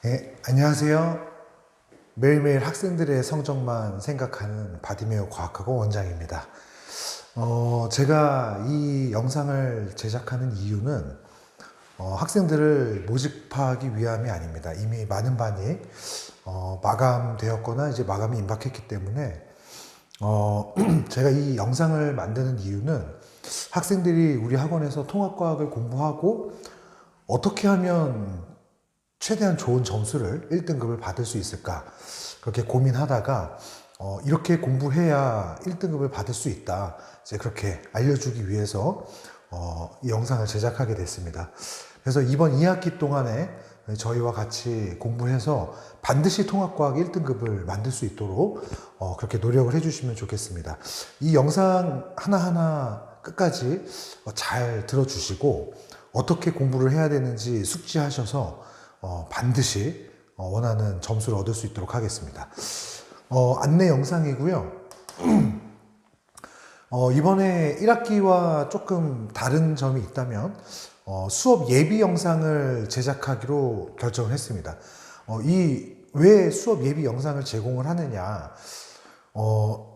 네, 안녕하세요. 매일매일 학생들의 성적만 생각하는 바디메어 과학학원 원장입니다. 제가 이 영상을 제작하는 이유는 학생들을 모집하기 위함이 아닙니다. 이미 많은 반이 마감되었거나 이제 마감이 임박했기 때문에 제가 이 영상을 만드는 이유는 학생들이 우리 학원에서 통합과학을 공부하고 어떻게 하면 최대한 좋은 점수를 1등급을 받을 수 있을까 그렇게 고민하다가 이렇게 공부해야 1등급을 받을 수 있다 이제 그렇게 알려주기 위해서 이 영상을 제작하게 됐습니다. 그래서 이번 2학기 동안에 저희와 같이 공부해서 반드시 통합과학 1등급을 만들 수 있도록 그렇게 노력을 해주시면 좋겠습니다. 이 영상 하나하나 끝까지 잘 들어주시고 어떻게 공부를 해야 되는지 숙지하셔서 반드시 원하는 점수를 얻을 수 있도록 하겠습니다. 안내 영상이고요. 이번에 1학기와 조금 다른 점이 있다면 수업 예비 영상을 제작하기로 결정을 했습니다. 왜 수업 예비 영상을 제공을 하느냐?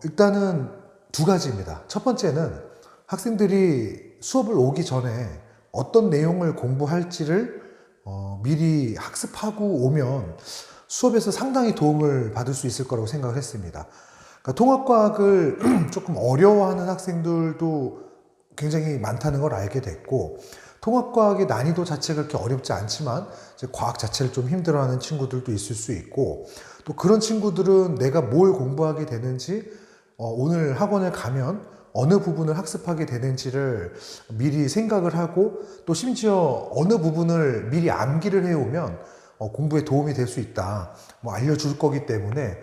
일단은 두 가지입니다. 첫 번째는 학생들이 수업을 오기 전에 어떤 내용을 공부할지를 미리 학습하고 오면 수업에서 상당히 도움을 받을 수 있을 거라고 생각을 했습니다. 그러니까 통합과학을 조금 어려워하는 학생들도 굉장히 많다는 걸 알게 됐고, 통합과학의 난이도 자체가 그렇게 어렵지 않지만 이제 과학 자체를 좀 힘들어하는 친구들도 있을 수 있고, 또 그런 친구들은 내가 뭘 공부하게 되는지 오늘 학원을 가면 어느 부분을 학습하게 되는지를 미리 생각을 하고 또 심지어 어느 부분을 미리 암기를 해오면 공부에 도움이 될 수 있다 알려줄 거기 때문에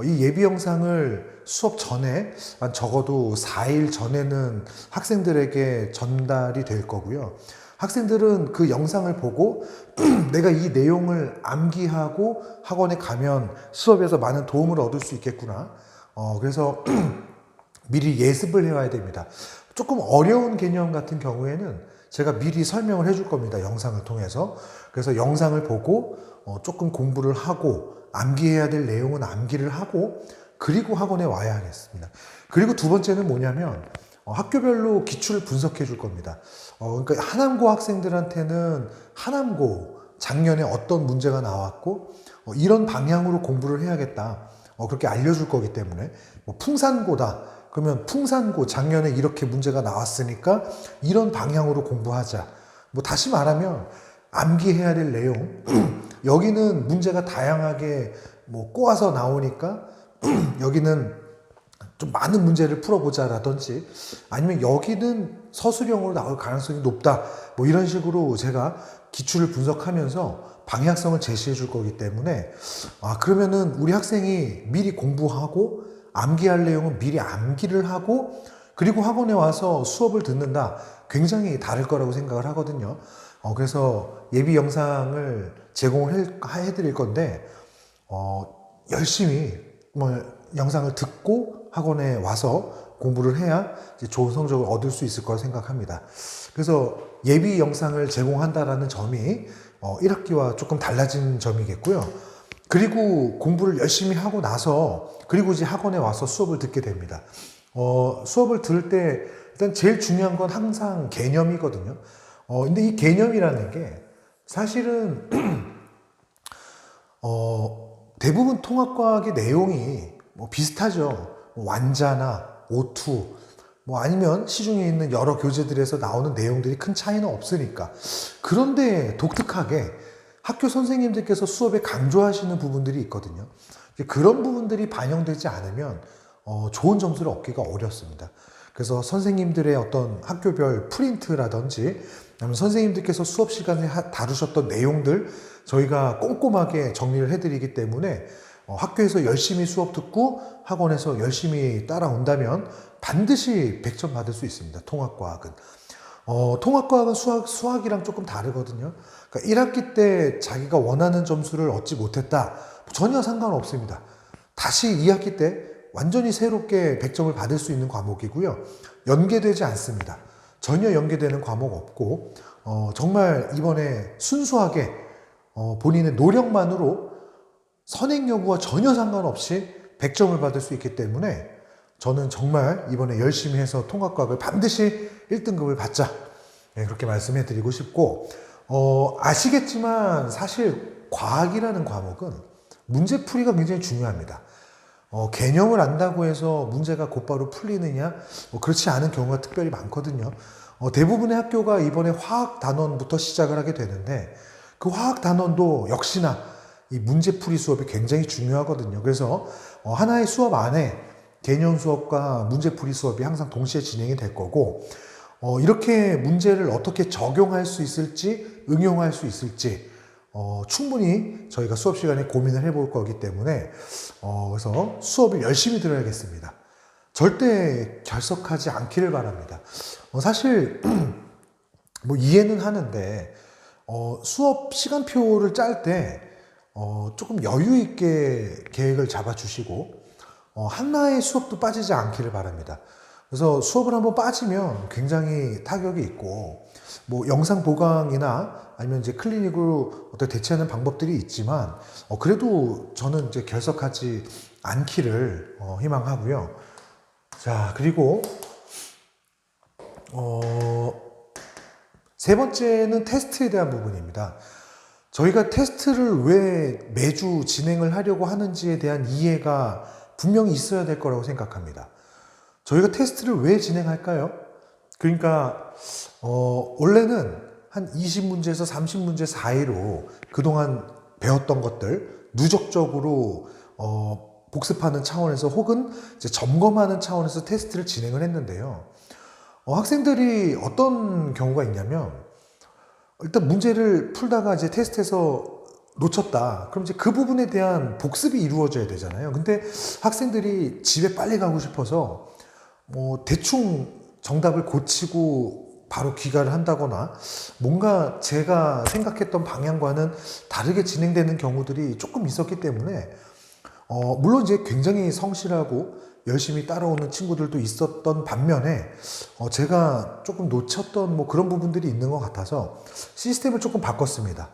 이 예비 영상을 수업 전에 적어도 4일 전에는 학생들에게 전달이 될 거고요. 학생들은 그 영상을 보고 내가 이 내용을 암기하고 학원에 가면 수업에서 많은 도움을 얻을 수 있겠구나. 그래서 미리 예습을 해와야 됩니다. 조금 어려운 개념 같은 경우에는 제가 미리 설명을 해줄 겁니다. 영상을 통해서. 그래서 영상을 보고 조금 공부를 하고 암기해야 될 내용은 암기를 하고 그리고 학원에 와야 하겠습니다. 그리고 두 번째는 뭐냐면 학교별로 기출을 분석해 줄 겁니다. 그러니까 하남고 학생들한테는 하남고 작년에 어떤 문제가 나왔고 이런 방향으로 공부를 해야겠다. 그렇게 알려줄 거기 때문에 풍산고다. 그러면 풍산고 작년에 이렇게 문제가 나왔으니까 이런 방향으로 공부하자. 다시 말하면 암기해야 될 내용 여기는 문제가 다양하게 꼬아서 나오니까 여기는 좀 많은 문제를 풀어보자라든지 아니면 여기는 서술형으로 나올 가능성이 높다 이런 식으로 제가 기출을 분석하면서 방향성을 제시해 줄 거기 때문에 그러면은 우리 학생이 미리 공부하고 암기할 내용은 미리 암기를 하고 그리고 학원에 와서 수업을 듣는다 굉장히 다를 거라고 생각을 하거든요. 그래서 예비 영상을 제공을 해드릴 건데 열심히 영상을 듣고 학원에 와서 공부를 해야 이제 좋은 성적을 얻을 수 있을 거라 생각합니다. 그래서 예비 영상을 제공한다라는 점이 1학기와 조금 달라진 점이겠고요. 그리고 공부를 열심히 하고 나서 그리고 이제 학원에 와서 수업을 듣게 됩니다. 수업을 들을 때 일단 제일 중요한 건 항상 개념이거든요. 근데 이 개념이라는 게 사실은 대부분 통합과학의 내용이 비슷하죠. 완자나 오투 아니면 시중에 있는 여러 교재들에서 나오는 내용들이 큰 차이는 없으니까. 그런데 독특하게 학교 선생님들께서 수업에 강조하시는 부분들이 있거든요. 그런 부분들이 반영되지 않으면 좋은 점수를 얻기가 어렵습니다. 그래서 선생님들의 어떤 학교별 프린트라든지 아니면 선생님들께서 수업 시간에 다루셨던 내용들 저희가 꼼꼼하게 정리를 해드리기 때문에 학교에서 열심히 수업 듣고 학원에서 열심히 따라온다면 반드시 100점 받을 수 있습니다. 통합과학은. 통합과학은 수학이랑 조금 다르거든요. 그러니까 1학기 때 자기가 원하는 점수를 얻지 못했다. 전혀 상관없습니다. 다시 2학기 때 완전히 새롭게 100점을 받을 수 있는 과목이고요. 연계되지 않습니다. 전혀 연계되는 과목 없고 정말 이번에 순수하게 본인의 노력만으로 선행 여부와 전혀 상관없이 100점을 받을 수 있기 때문에 저는 정말 이번에 열심히 해서 통합과학을 반드시 1등급을 받자. 네, 그렇게 말씀해 드리고 싶고, 아시겠지만 사실 과학이라는 과목은 문제풀이가 굉장히 중요합니다. 개념을 안다고 해서 문제가 곧바로 풀리느냐? 그렇지 않은 경우가 특별히 많거든요. 대부분의 학교가 이번에 화학 단원부터 시작을 하게 되는데 그 화학 단원도 역시나 이 문제풀이 수업이 굉장히 중요하거든요. 그래서 하나의 수업 안에 개념 수업과 문제풀이 수업이 항상 동시에 진행이 될 거고, 이렇게 문제를 어떻게 적용할 수 있을지, 응용할 수 있을지 충분히 저희가 수업 시간에 고민을 해볼 거기 때문에 그래서 수업을 열심히 들어야겠습니다. 절대 결석하지 않기를 바랍니다. 사실 뭐 이해는 하는데 수업 시간표를 짤 때 조금 여유 있게 계획을 잡아주시고 하나의 수업도 빠지지 않기를 바랍니다. 그래서 수업을 한번 빠지면 굉장히 타격이 있고, 뭐 영상 보강이나 아니면 이제 클리닉으로 어떻게 대체하는 방법들이 있지만 그래도 저는 이제 결석하지 않기를 희망하고요. 자, 그리고 세 번째는 테스트에 대한 부분입니다. 저희가 테스트를 왜 매주 진행을 하려고 하는지에 대한 이해가 분명히 있어야 될 거라고 생각합니다. 저희가 테스트를 왜 진행할까요? 그러니까 원래는 한 20문제에서 30문제 사이로 그동안 배웠던 것들 누적적으로 복습하는 차원에서 혹은 이제 점검하는 차원에서 테스트를 진행을 했는데요. 학생들이 어떤 경우가 있냐면 일단 문제를 풀다가 이제 테스트에서 놓쳤다. 그럼 이제 그 부분에 대한 복습이 이루어져야 되잖아요. 근데 학생들이 집에 빨리 가고 싶어서 뭐 대충 정답을 고치고 바로 귀가를 한다거나 뭔가 제가 생각했던 방향과는 다르게 진행되는 경우들이 조금 있었기 때문에 물론 이제 굉장히 성실하고 열심히 따라오는 친구들도 있었던 반면에 제가 조금 놓쳤던 뭐 그런 부분들이 있는 것 같아서 시스템을 조금 바꿨습니다.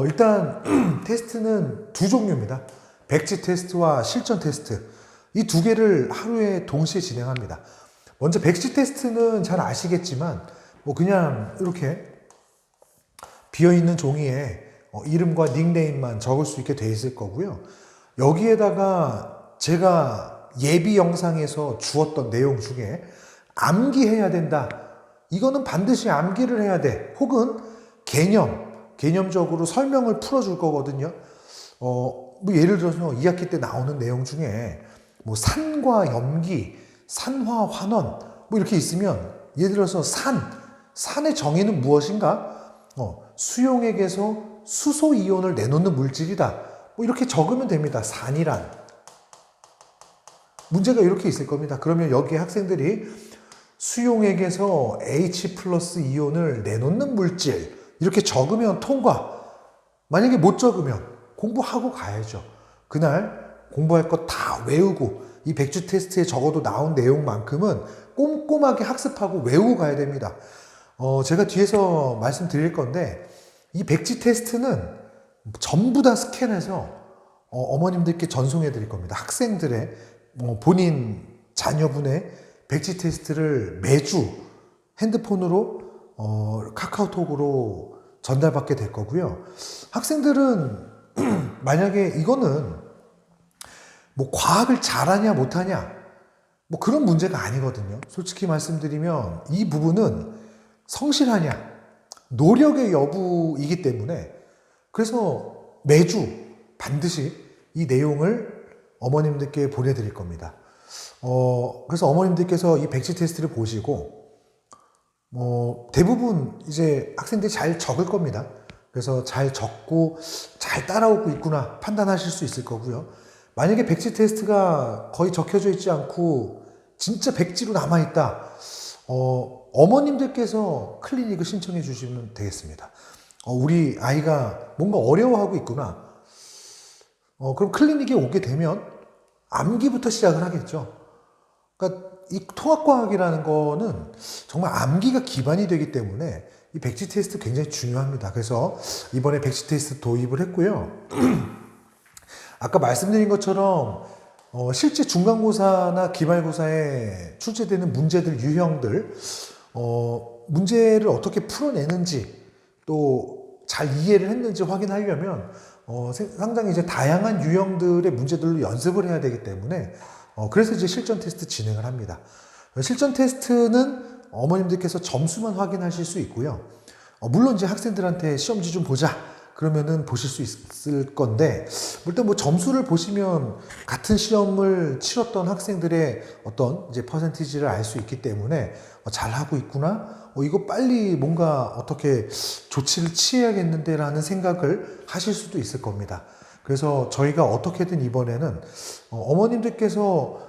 일단 테스트는 두 종류입니다. 백지 테스트와 실전 테스트. 이 두 개를 하루에 동시에 진행합니다. 먼저 백지 테스트는 잘 아시겠지만 뭐 그냥 이렇게 비어있는 종이에 이름과 닉네임만 적을 수 있게 돼 있을 거고요. 여기에다가 제가 예비 영상에서 주었던 내용 중에 암기해야 된다. 이거는 반드시 암기를 해야 돼. 혹은 개념적으로 설명을 풀어줄 거거든요. 뭐 예를 들어서 2학기 때 나오는 내용 중에 뭐 산과 염기, 산화, 환원 뭐 이렇게 있으면 예를 들어서 산의 정의는 무엇인가? 수용액에서 수소 이온을 내놓는 물질이다. 뭐 이렇게 적으면 됩니다. 산이란. 문제가 이렇게 있을 겁니다. 그러면 여기에 학생들이 수용액에서 H 플러스 이온을 내놓는 물질 이렇게 적으면 통과. 만약에 못 적으면 공부하고 가야죠. 그날 공부할 거 다 외우고 이 백주 테스트에 적어도 나온 내용만큼은 꼼꼼하게 학습하고 외우고 가야 됩니다. 제가 뒤에서 말씀드릴 건데 이 백지 테스트는 전부 다 스캔해서 어머님들께 전송해 드릴 겁니다. 학생들의 본인 자녀분의 백지 테스트를 매주 핸드폰으로 카카오톡으로 전달받게 될 거고요. 학생들은 만약에 이거는 뭐 과학을 잘하냐 못하냐 뭐 그런 문제가 아니거든요. 솔직히 말씀드리면 이 부분은 성실하냐 노력의 여부이기 때문에 그래서 매주 반드시 이 내용을 어머님들께 보내드릴 겁니다. 그래서 어머님들께서 이 백지 테스트를 보시고 대부분 이제 학생들이 잘 적을 겁니다. 그래서 잘 적고 잘 따라오고 있구나 판단하실 수 있을 거고요. 만약에 백지 테스트가 거의 적혀져 있지 않고 진짜 백지로 남아있다. 어머님들께서 클리닉을 신청해 주시면 되겠습니다. 우리 아이가 뭔가 어려워하고 있구나. 그럼 클리닉에 오게 되면 암기부터 시작을 하겠죠. 그러니까 이 통합과학이라는 거는 정말 암기가 기반이 되기 때문에 이 백지 테스트 굉장히 중요합니다. 그래서 이번에 백지 테스트 도입을 했고요. 아까 말씀드린 것처럼 실제 중간고사나 기말고사에 출제되는 문제들, 유형들, 문제를 어떻게 풀어내는지 또 잘 이해를 했는지 확인하려면 상당히 이제 다양한 유형들의 문제들로 연습을 해야 되기 때문에 그래서 이제 실전 테스트 진행을 합니다. 실전 테스트는 어머님들께서 점수만 확인하실 수 있고요. 물론 이제 학생들한테 시험지 좀 보자 그러면은 보실 수 있을 건데 일단 뭐 점수를 보시면 같은 시험을 치렀던 학생들의 어떤 이제 퍼센티지를 알 수 있기 때문에 잘하고 있구나, 이거 빨리 뭔가 어떻게 조치를 취해야겠는데 라는 생각을 하실 수도 있을 겁니다. 그래서 저희가 어떻게든 이번에는 어머님들께서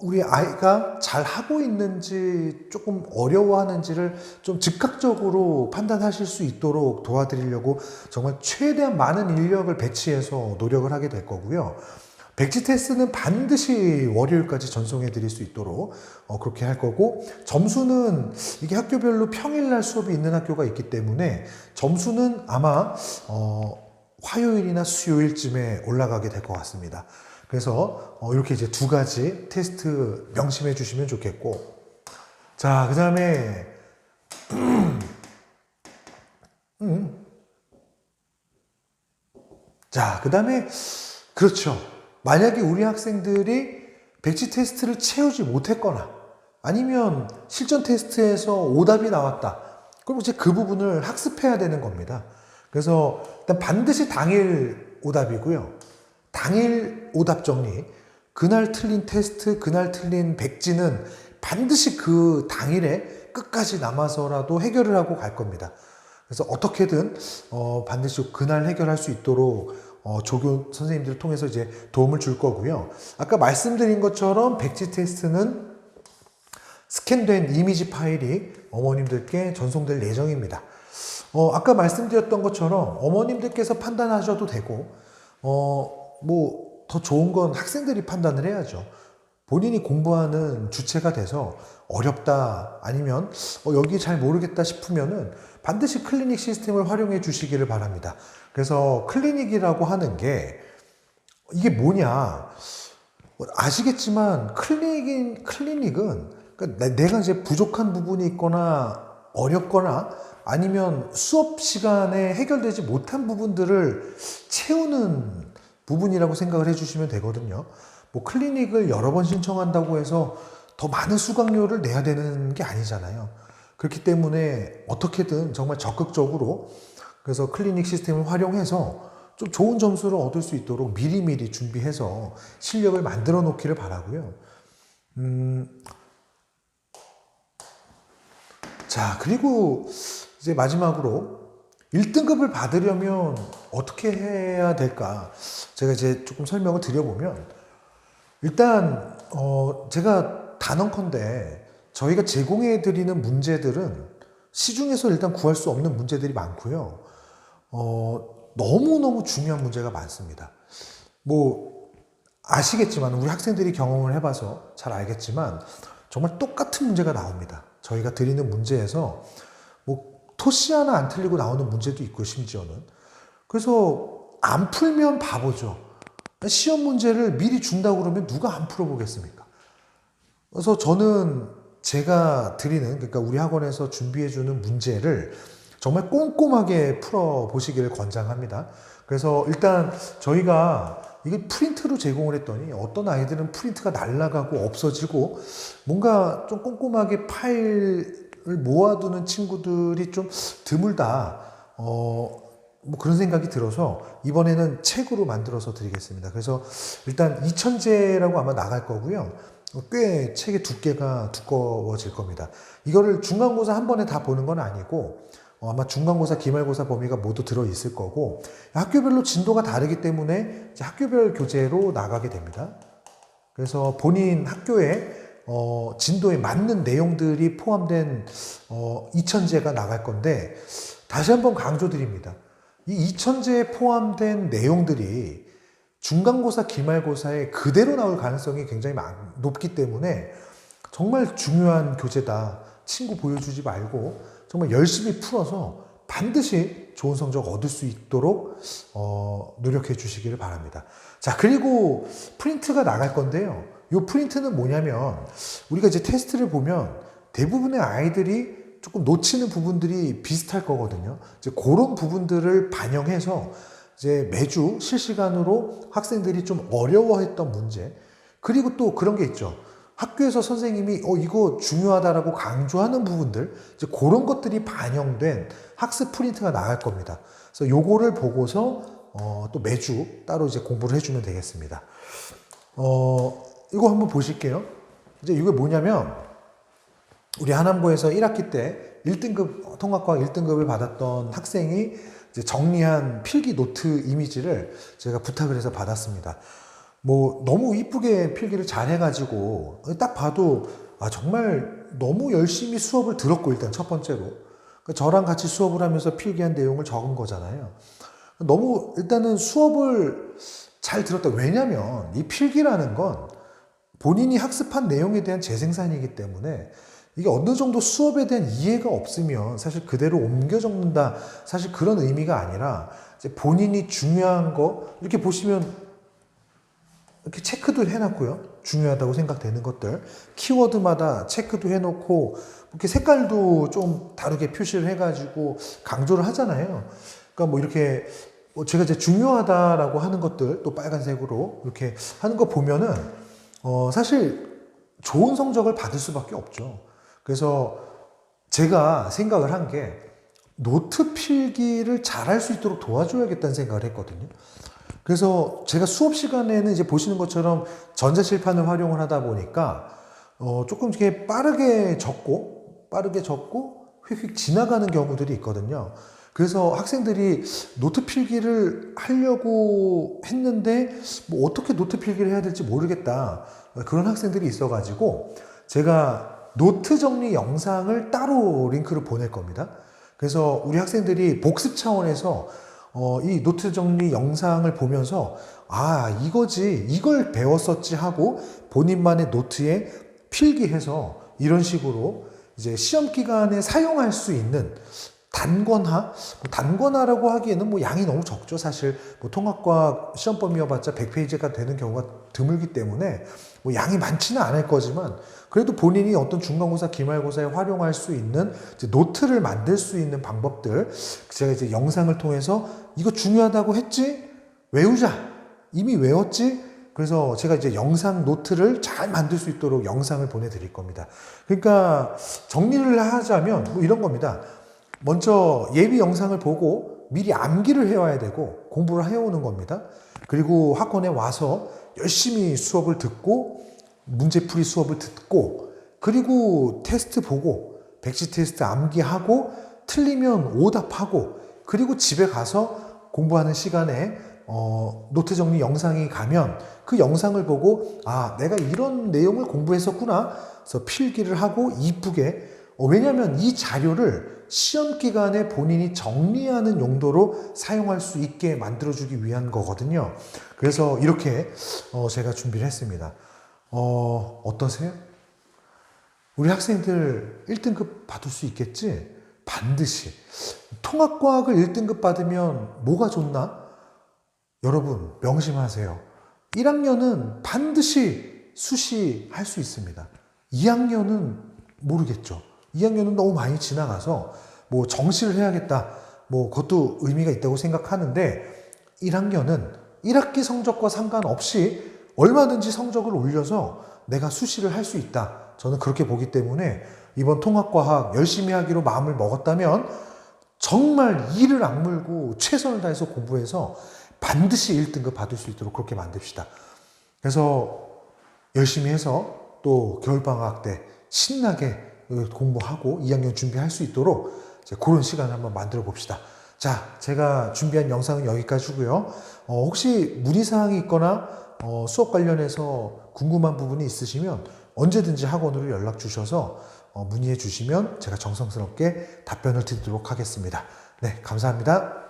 우리 아이가 잘 하고 있는지 조금 어려워하는지를 좀 즉각적으로 판단하실 수 있도록 도와드리려고 정말 최대한 많은 인력을 배치해서 노력을 하게 될 거고요. 백지 테스트는 반드시 월요일까지 전송해 드릴 수 있도록 그렇게 할 거고, 점수는 이게 학교별로 평일날 수업이 있는 학교가 있기 때문에 점수는 아마 화요일이나 수요일쯤에 올라가게 될 것 같습니다. 그래서 이렇게 이제 두 가지 테스트 명심해 주시면 좋겠고, 자, 그 다음에 자, 그 다음에 그렇죠. 만약에 우리 학생들이 백지 테스트를 채우지 못했거나 아니면 실전 테스트에서 오답이 나왔다. 그럼 이제 그 부분을 학습해야 되는 겁니다. 그래서 일단 반드시 당일 오답이고요. 당일 오답 정리, 그날 틀린 테스트, 그날 틀린 백지는 반드시 그 당일에 끝까지 남아서라도 해결을 하고 갈 겁니다. 그래서 어떻게든 반드시 그날 해결할 수 있도록 조교 선생님들을 통해서 이제 도움을 줄 거고요. 아까 말씀드린 것처럼 백지 테스트는 스캔된 이미지 파일이 어머님들께 전송될 예정입니다. 아까 말씀드렸던 것처럼 어머님들께서 판단하셔도 되고, 뭐 더 좋은 건 학생들이 판단을 해야죠. 본인이 공부하는 주체가 돼서 어렵다 아니면 여기 잘 모르겠다 싶으면은 반드시 클리닉 시스템을 활용해 주시기를 바랍니다. 그래서 클리닉이라고 하는 게 이게 뭐냐, 아시겠지만 클리닉은 그러니까 내가 이제 부족한 부분이 있거나 어렵거나 아니면 수업 시간에 해결되지 못한 부분들을 채우는 부분이라고 생각을 해주시면 되거든요. 뭐 클리닉을 여러 번 신청한다고 해서 더 많은 수강료를 내야 되는 게 아니잖아요. 그렇기 때문에 어떻게든 정말 적극적으로 그래서 클리닉 시스템을 활용해서 좀 좋은 점수를 얻을 수 있도록 미리미리 준비해서 실력을 만들어 놓기를 바라고요. 자, 그리고 이제 마지막으로 1등급을 받으려면 어떻게 해야 될까? 제가 이제 조금 설명을 드려보면, 일단 제가 단언컨대 저희가 제공해 드리는 문제들은 시중에서 일단 구할 수 없는 문제들이 많고요. 너무너무 중요한 문제가 많습니다. 뭐 아시겠지만 우리 학생들이 경험을 해봐서 잘 알겠지만 정말 똑같은 문제가 나옵니다. 저희가 드리는 문제에서 뭐 토시 하나 안 틀리고 나오는 문제도 있고, 심지어는 그래서 안 풀면 바보죠. 시험 문제를 미리 준다고 그러면 누가 안 풀어보겠습니까? 그래서 저는 제가 드리는, 그러니까 우리 학원에서 준비해주는 문제를 정말 꼼꼼하게 풀어보시기를 권장합니다. 그래서 일단 저희가 이게 프린트로 제공을 했더니 어떤 아이들은 프린트가 날아가고 없어지고 뭔가 좀 꼼꼼하게 파일을 모아두는 친구들이 좀 드물다. 뭐 그런 생각이 들어서 이번에는 책으로 만들어서 드리겠습니다. 그래서 일단 2000제라고 아마 나갈 거고요. 꽤 책의 두께가 두꺼워질 겁니다. 이거를 중간고사 한 번에 다 보는 건 아니고 아마 중간고사, 기말고사 범위가 모두 들어있을 거고, 학교별로 진도가 다르기 때문에 이제 학교별 교재로 나가게 됩니다. 그래서 본인 학교에 진도에 맞는 내용들이 포함된 2000제가 나갈 건데, 다시 한번 강조드립니다. 이 2000제에 포함된 내용들이 중간고사, 기말고사에 그대로 나올 가능성이 굉장히 높기 때문에 정말 중요한 교재다. 친구 보여주지 말고 정말 열심히 풀어서 반드시 좋은 성적 얻을 수 있도록 노력해 주시기를 바랍니다. 자, 그리고 프린트가 나갈 건데요. 이 프린트는 뭐냐면 우리가 이제 테스트를 보면 대부분의 아이들이 조금 놓치는 부분들이 비슷할 거거든요. 이제 그런 부분들을 반영해서 이제 매주 실시간으로 학생들이 좀 어려워했던 문제, 그리고 또 그런 게 있죠. 학교에서 선생님이 이거 중요하다라고 강조하는 부분들, 이제 그런 것들이 반영된 학습 프린트가 나갈 겁니다. 그래서 요거를 보고서 또 매주 따로 이제 공부를 해주면 되겠습니다. 이거 한번 보실게요. 이제 이게 뭐냐면 우리 하남고에서 1학기 때 1등급 통합과학 1등급을 받았던 학생이 이제 정리한 필기 노트 이미지를 제가 부탁을 해서 받았습니다. 뭐 너무 이쁘게 필기를 잘 해가지고 딱 봐도 정말 너무 열심히 수업을 들었고, 일단 첫 번째로 그러니까 저랑 같이 수업을 하면서 필기한 내용을 적은 거잖아요. 너무 일단은 수업을 잘 들었다. 왜냐면 이 필기라는 건 본인이 학습한 내용에 대한 재생산이기 때문에 이게 어느 정도 수업에 대한 이해가 없으면 사실 그대로 옮겨 적는다, 사실 그런 의미가 아니라 이제 본인이 중요한 거 이렇게 보시면 이렇게 체크도 해놨고요. 중요하다고 생각되는 것들 키워드마다 체크도 해놓고 이렇게 색깔도 좀 다르게 표시를 해가지고 강조를 하잖아요. 그러니까 뭐 이렇게 제가 이제 중요하다라고 하는 것들 또 빨간색으로 이렇게 하는 거 보면은 사실 좋은 성적을 받을 수밖에 없죠. 그래서 제가 생각을 한 게 노트 필기를 잘할 수 있도록 도와줘야겠다는 생각을 했거든요. 그래서 제가 수업 시간에는 이제 보시는 것처럼 전자칠판을 활용을 하다 보니까 조금 이렇게 빠르게 적고 휙휙 지나가는 경우들이 있거든요. 그래서 학생들이 노트 필기를 하려고 했는데 뭐 어떻게 노트 필기를 해야 될지 모르겠다, 그런 학생들이 있어가지고 제가 노트 정리 영상을 따로 링크를 보낼 겁니다. 그래서 우리 학생들이 복습 차원에서 이 노트 정리 영상을 보면서 이거지, 이걸 배웠었지 하고 본인만의 노트에 필기해서 이런 식으로 이제 시험 기간에 사용할 수 있는 단권화라고 하기에는 뭐 양이 너무 적죠. 사실 뭐 통합과학 시험 범위여봤자 100페이지가 되는 경우가 드물기 때문에 뭐 양이 많지는 않을 거지만 그래도 본인이 어떤 중간고사, 기말고사에 활용할 수 있는 이제 노트를 만들 수 있는 방법들, 제가 이제 영상을 통해서 이거 중요하다고 했지? 외우자! 이미 외웠지? 그래서 제가 이제 영상 노트를 잘 만들 수 있도록 영상을 보내드릴 겁니다. 그러니까 정리를 하자면 뭐 이런 겁니다. 먼저 예비 영상을 보고 미리 암기를 해와야 되고 공부를 해오는 겁니다. 그리고 학원에 와서 열심히 수업을 듣고 문제풀이 수업을 듣고 그리고 테스트 보고 백지 테스트 암기하고 틀리면 오답하고 그리고 집에 가서 공부하는 시간에 노트 정리 영상이 가면 그 영상을 보고 내가 이런 내용을 공부했었구나. 그래서 필기를 하고 이쁘게 왜냐하면 이 자료를 시험 기간에 본인이 정리하는 용도로 사용할 수 있게 만들어주기 위한 거거든요. 그래서 이렇게 제가 준비를 했습니다. 어떠세요? 우리 학생들 1등급 받을 수 있겠지? 반드시. 통합과학을 1등급 받으면 뭐가 좋나? 여러분 명심하세요. 1학년은 반드시 수시할 수 있습니다. 2학년은 모르겠죠. 2학년은 너무 많이 지나가서 뭐 정시를 해야겠다, 뭐 그것도 의미가 있다고 생각하는데 1학년은 1학기 성적과 상관없이 얼마든지 성적을 올려서 내가 수시를 할 수 있다. 저는 그렇게 보기 때문에 이번 통합과학 열심히 하기로 마음을 먹었다면 정말 이를 악물고 최선을 다해서 공부해서 반드시 1등급 받을 수 있도록 그렇게 만듭시다. 그래서 열심히 해서 또 겨울방학 때 신나게 공부하고 2학년 준비할 수 있도록 이제 그런 시간을 한번 만들어 봅시다. 자, 제가 준비한 영상은 여기까지고요. 혹시 문의사항이 있거나 수업 관련해서 궁금한 부분이 있으시면 언제든지 학원으로 연락 주셔서 문의해 주시면 제가 정성스럽게 답변을 드리도록 하겠습니다. 네, 감사합니다.